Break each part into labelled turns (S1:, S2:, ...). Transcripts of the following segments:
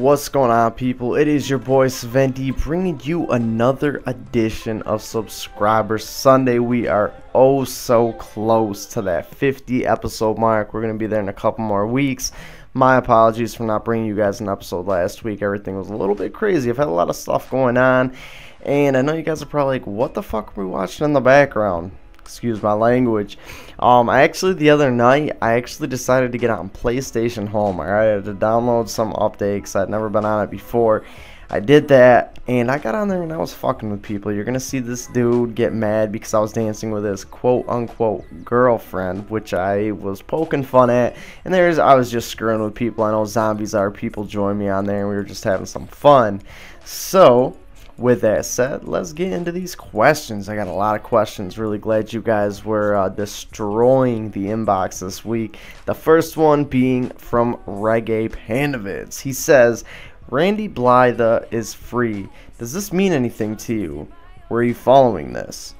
S1: What's going on, people? It is your boy Sven D bringing you another edition of Subscriber Sunday. We are oh so close to that 50 episode mark. We're going to be there in a couple more weeks. My apologies for not bringing you guys an episode last week. Everything was a little bit crazy. I've had a lot of stuff going on, and I know you guys are probably like, what the fuck are we watching in the background? Excuse my language. The other night, I actually decided to get on PlayStation Home. I had to download some updates. I'd never been on it before. I did that, and I got on there and I was fucking with people. You're gonna see this dude get mad because I was dancing with his quote-unquote girlfriend, which I was poking fun at. And I was just screwing with people. I know zombies are. People joined me on there, and we were just having some fun. So, with that said, let's get into these questions. I got a lot of questions. Really glad you guys were destroying the inbox this week. The first one being from Reggae Pandavids. He says, Randy Blythe is free. Does this mean anything to you? Were you following this?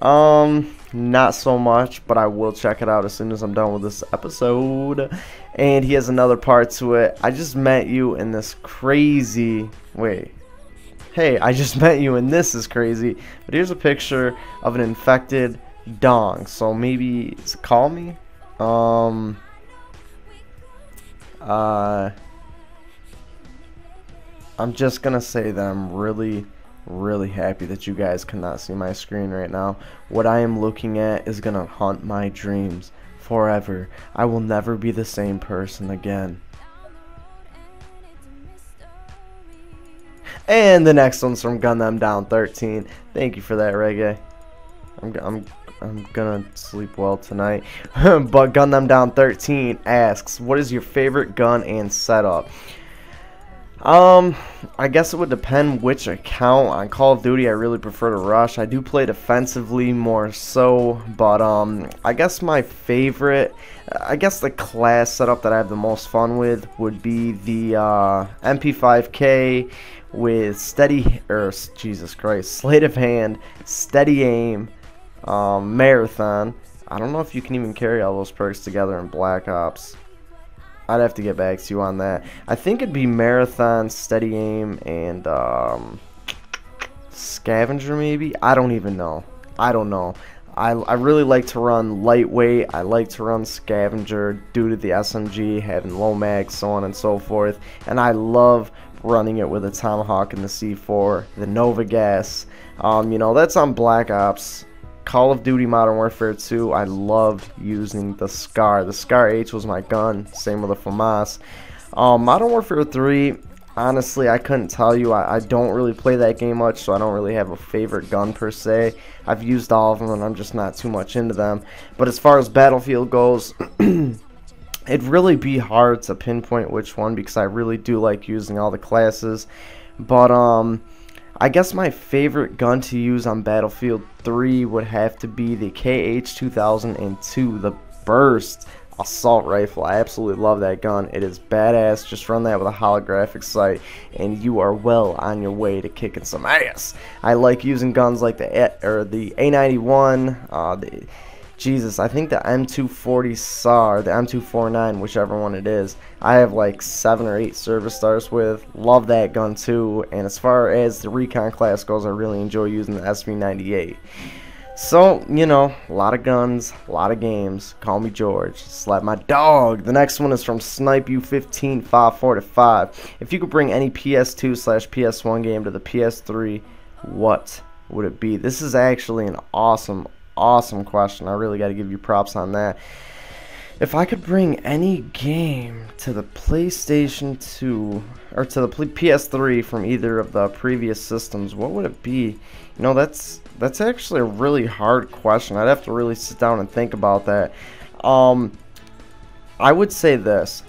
S1: Not so much, but I will check it out as soon as I'm done with this episode. And he has another part to it. I just met you in this crazy... Hey, I just met you and this is crazy. But here's a picture of an infected dong. So maybe call me. I'm just gonna say that I'm really happy that you guys cannot see my screen right now. What I am looking at is gonna haunt my dreams forever. I will never be the same person again. And the next one's from Gun Them Down 13. Thank you for that, Reggae. I'm gonna sleep well tonight. But Gun Them Down 13 asks, what is your favorite gun and setup? I guess it would depend which account. On Call of Duty, I really prefer to rush. I do play defensively more so, but I guess my favorite, the class setup that I have the most fun with would be the MP5K with sleight of hand, steady aim, marathon. I don't know if you can even carry all those perks together in Black Ops. I'd have to get back to you on that. I think it'd be marathon, steady aim, and scavenger maybe. I don't even know. I don't know. I really like to run lightweight. I like to run scavenger due to the SMG having low mag, so on and so forth. And I love running it with a Tomahawk and the C4, the Nova Gas. You know, that's on Black Ops. Call of Duty Modern Warfare 2, I loved using the SCAR. The SCAR H was my gun, same with the FAMAS. Modern Warfare 3, honestly, I couldn't tell you. I don't really play that game much, so I don't really have a favorite gun per se. I've used all of them, and I'm just not too much into them. But as far as Battlefield goes, it'd really be hard to pinpoint which one because I really do like using all the classes. But I guess my favorite gun to use on Battlefield 3 would have to be the KH-2002, the Burst assault rifle. I absolutely love that gun. It is badass. Just run that with a holographic sight and you are well on your way to kicking some ass. I like using guns like the A91, I think the M240 SAR, the M249, whichever one it is, I have like 7 or 8 service stars with. Love that gun too. And as far as the recon class goes, I really enjoy using the SV98. So, you know, a lot of guns, a lot of games. Call me George. Slap my dog. The next one is from SnipeU155445. If you could bring any PS2/PS1 game to the PS3, what would it be? This is actually an awesome question. I really got to give you props on that. If I could bring any game to the PlayStation 2 or to the PS3 from either of the previous systems, what would it be? You know, that's actually a really hard question. I'd have to really sit down and think about that. I would say this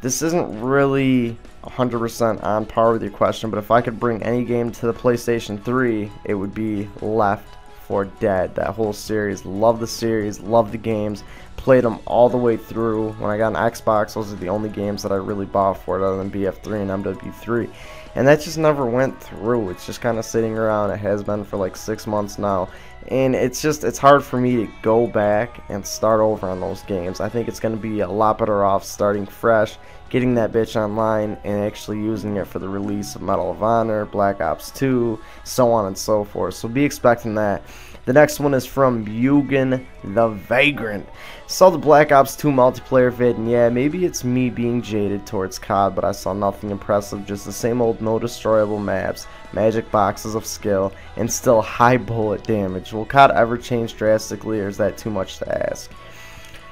S1: isn't really 100% on par with your question, but if I could bring any game to the PlayStation 3, it would be Left 4 Dead. That whole series, love the series, love the games, played them all the way through. When I got an Xbox, those are the only games that I really bought for it other than BF3 and MW3, and that just never went through. It's just kind of sitting around. It has been for like 6 months now, and it's hard for me to go back and start over on those games. I think it's going to be a lot better off starting fresh, getting that bitch online and actually using it for the release of Medal of Honor, Black Ops 2, so on and so forth. So be expecting that. The next one is from Mugen the Vagrant. Saw the Black Ops 2 multiplayer vid, and yeah, maybe it's me being jaded towards COD, but I saw nothing impressive, just the same old no destroyable maps, magic boxes of skill, and still high bullet damage. Will COD ever change drastically, or is that too much to ask?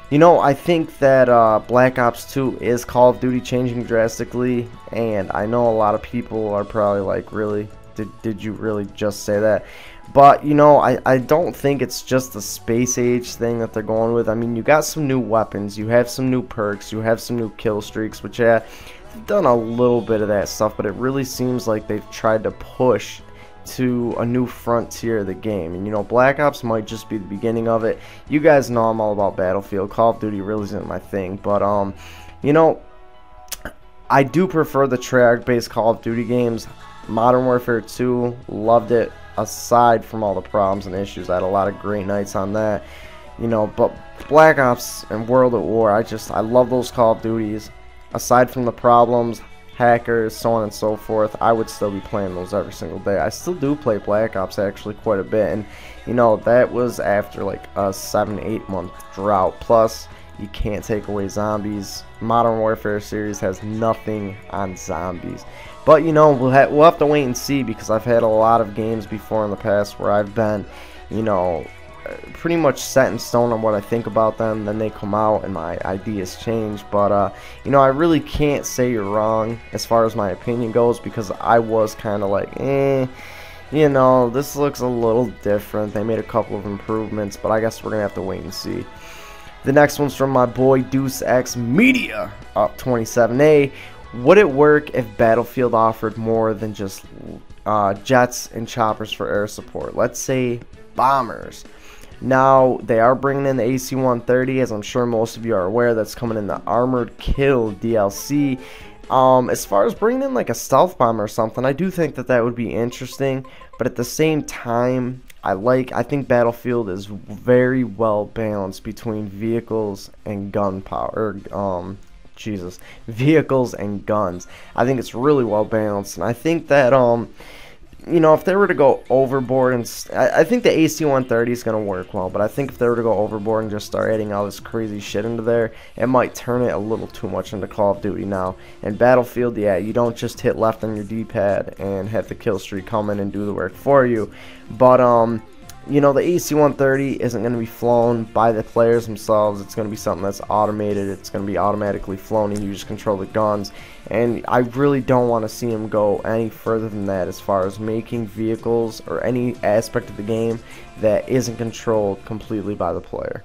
S1: You know, I think that Black Ops 2 is Call of Duty changing drastically, and I know a lot of people are probably like, really? Did you really just say that? But, you know, I don't think it's just the space age thing that they're going with. I mean, you got some new weapons, you have some new perks, you have some new kill streaks, which, yeah, they've done a little bit of that stuff, but it really seems like they've tried to push to a new frontier of the game. And, you know, Black Ops might just be the beginning of it. You guys know I'm all about Battlefield. Call of Duty really isn't my thing. But, you know, I do prefer the Treyarch-based Call of Duty games. Modern Warfare 2, loved it. Aside from all the problems and issues, I had a lot of great nights on that, you know. But Black Ops and World at War, I love those Call of Duties. Aside from the problems, hackers, so on and so forth, I would still be playing those every single day. I still do play Black Ops actually quite a bit, and you know, that was after like a 7-8 month drought. Plus, you can't take away zombies. Modern Warfare series has nothing on zombies. But, you know, we'll have to wait and see, because I've had a lot of games before in the past where I've been, you know, pretty much set in stone on what I think about them. Then they come out and my ideas change. But, you know, I really can't say you're wrong as far as my opinion goes, because I was kind of like, you know, this looks a little different. They made a couple of improvements, but I guess we're going to have to wait and see. The next one's from my boy Deuce X Media, up 27A. Would it work if Battlefield offered more than just jets and choppers for air support? Let's say bombers. Now, they are bringing in the AC-130, as I'm sure most of you are aware. That's coming in the Armored Kill DLC. As far as bringing in like a stealth bomber or something, I do think that that would be interesting. But at the same time, I think Battlefield is very well balanced between vehicles and gunpowder. Vehicles and guns. I think it's really well balanced, and I think that you know, if they were to go overboard, and I think the AC-130 is going to work well, but I think if they were to go overboard and just start adding all this crazy shit into there, it might turn it a little too much into Call of Duty now. And Battlefield, yeah, you don't just hit left on your D-pad and have the kill streak come in and do the work for you. But you know, the AC-130 isn't going to be flown by the players themselves. It's going to be something that's automated. It's going to be automatically flown, and you just control the guns. And I really don't want to see them go any further than that as far as making vehicles or any aspect of the game that isn't controlled completely by the player.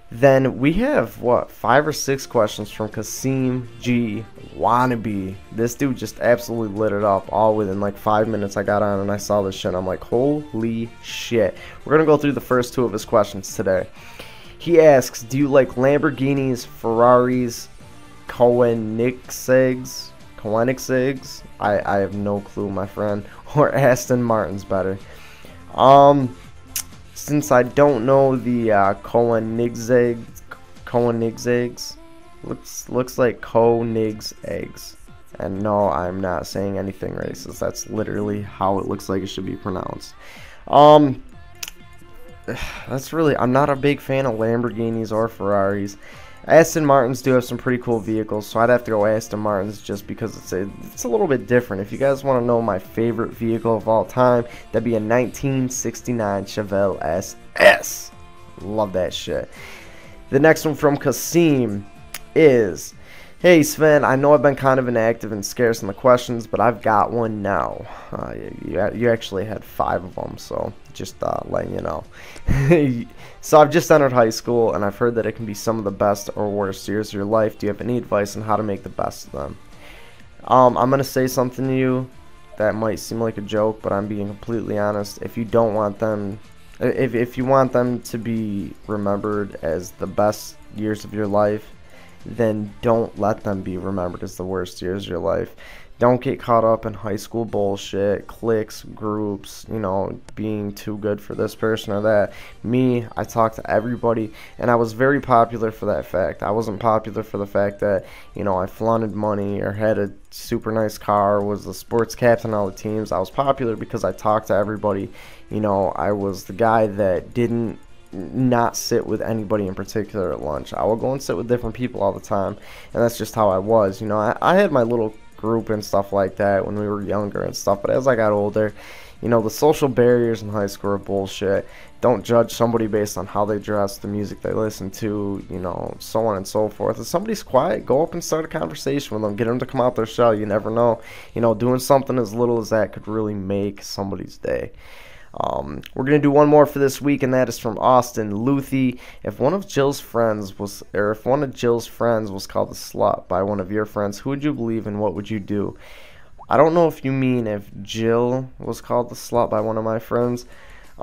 S1: Then we have, what, 5 or 6 questions from Kasim G. Wannabe. This dude just absolutely lit it up all within like 5 minutes. I got on and I saw this shit, and I'm like, holy shit. We're going to go through the first 2 of his questions today. He asks, do you like Lamborghinis, Ferraris, Koenigseggs? I have no clue, my friend. Or Aston Martin's better. Since I don't know the Koenigseggs, looks like Koenigseggs. And no, I'm not saying anything racist. That's literally how it looks like it should be pronounced. That's really, I'm not a big fan of Lamborghinis or Ferraris. Aston Martins do have some pretty cool vehicles, so I'd have to go Aston Martins just because it's a little bit different. If you guys want to know my favorite vehicle of all time, that'd be a 1969 Chevelle SS. Love that shit. The next one from Kasim is, hey Sven, I know I've been kind of inactive and scarce in the questions, but I've got one now. You actually had 5 of them, so just letting you know. So I've just entered high school, and I've heard that it can be some of the best or worst years of your life. Do you have any advice on how to make the best of them? I'm going to say something to you that might seem like a joke, but I'm being completely honest. If you don't want them, if you want them to be remembered as the best years of your life, then don't let them be remembered as the worst years of your life. don't get caught up in high school bullshit, cliques, groups, you know, being too good for this person or that. Me, I talk to everybody, and I was very popular for that fact. I wasn't popular for the fact that, you know, I flaunted money or had a super nice car, was the sports captain on all the teams. I was popular because I talked to everybody. You know, I was the guy that didn't not sit with anybody in particular at lunch. I would go and sit with different people all the time, and that's just how I was. You know, I had my little group and stuff like that when we were younger and stuff, but as I got older, you know, the social barriers in high school are bullshit. Don't judge somebody based on how they dress, the music they listen to, you know, so on and so forth. If somebody's quiet, go up and start a conversation with them, get them to come out their shell. You never know, you know, doing something as little as that could really make somebody's day. We're going to do one more for this week, and that is from Austin Luthi. If one of Jill's friends was called a slut by one of your friends, who would you believe and what would you do? I don't know if you mean if Jill was called the slut by one of my friends.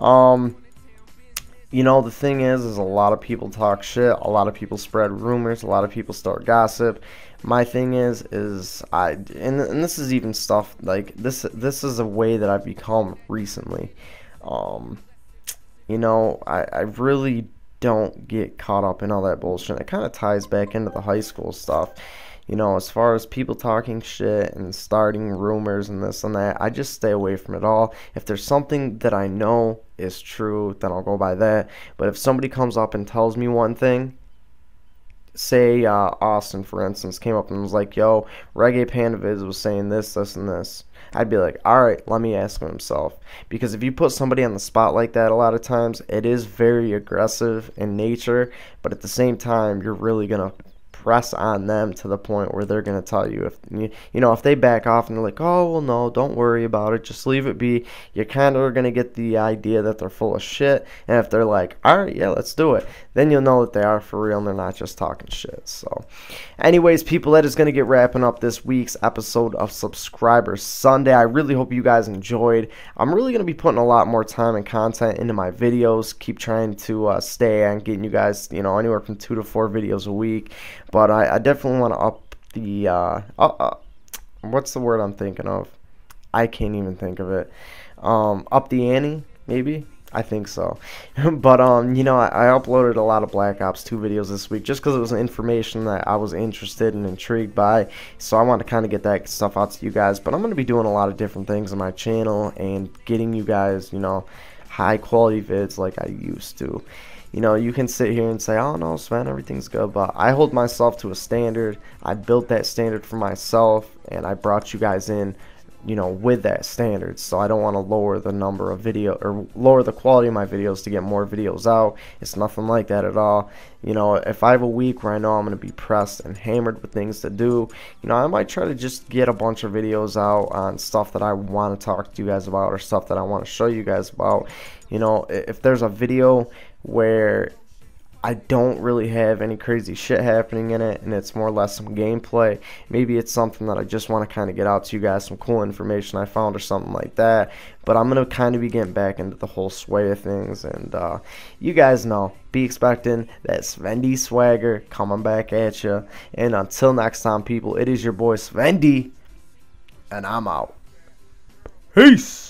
S1: You know, the thing is a lot of people talk shit, a lot of people spread rumors, a lot of people start gossip. My thing is and this is even stuff like this is a way that I've become recently. You know, I really don't get caught up in all that bullshit. It kind of ties back into the high school stuff. You know, as far as people talking shit and starting rumors and this and that, I just stay away from it all. If there's something that I know is true, then I'll go by that. But if somebody comes up and tells me one thing, say Austin, for instance, came up and was like, yo, Reggae Panda Vids was saying this, this, and this, I'd be like, alright, let me ask him himself. Because if you put somebody on the spot like that, a lot of times, it is very aggressive in nature, but at the same time, you're really going to press on them to the point where they're going to tell you. If you know, if they back off and they're like, oh, well, no, don't worry about it, just leave it be, you kind of are going to get the idea that they're full of shit. And if they're like, alright, yeah, let's do it, then you'll know that they are for real and they're not just talking shit. So anyways, people, that is going to get wrapping up this week's episode of Subscriber Sunday. I really hope you guys enjoyed. I'm really going to be putting a lot more time and content into my videos. Keep trying to stay on getting you guys, you know, anywhere from 2 to 4 videos a week. But I definitely want to up the, what's the word I'm thinking of? I can't even think of it. Up the ante, maybe? I think so. But, you know, I uploaded a lot of Black Ops 2 videos this week just because it was information that I was interested and intrigued by. So I want to kind of get that stuff out to you guys. But I'm going to be doing a lot of different things on my channel and getting you guys, you know, high quality vids like I used to. You know, you can sit here and say, oh no, Sven, everything's good, but I hold myself to a standard. I built that standard for myself, and I brought you guys in, you know, with that standard. So I don't want to lower the number of video or lower the quality of my videos to get more videos out. It's nothing like that at all. You know, if I have a week where I know I'm going to be pressed and hammered with things to do, you know, I might try to just get a bunch of videos out on stuff that I want to talk to you guys about or stuff that I want to show you guys about. You know, if there's a video where I don't really have any crazy shit happening in it and it's more or less some gameplay, maybe it's something that I just want to kind of get out to you guys, some cool information I found or something like that. But I'm going to kind of be getting back into the whole sway of things, and you guys know, be expecting that Sven D swagger coming back at you. And until next time, people, it is your boy Sven D, and I'm out. Peace.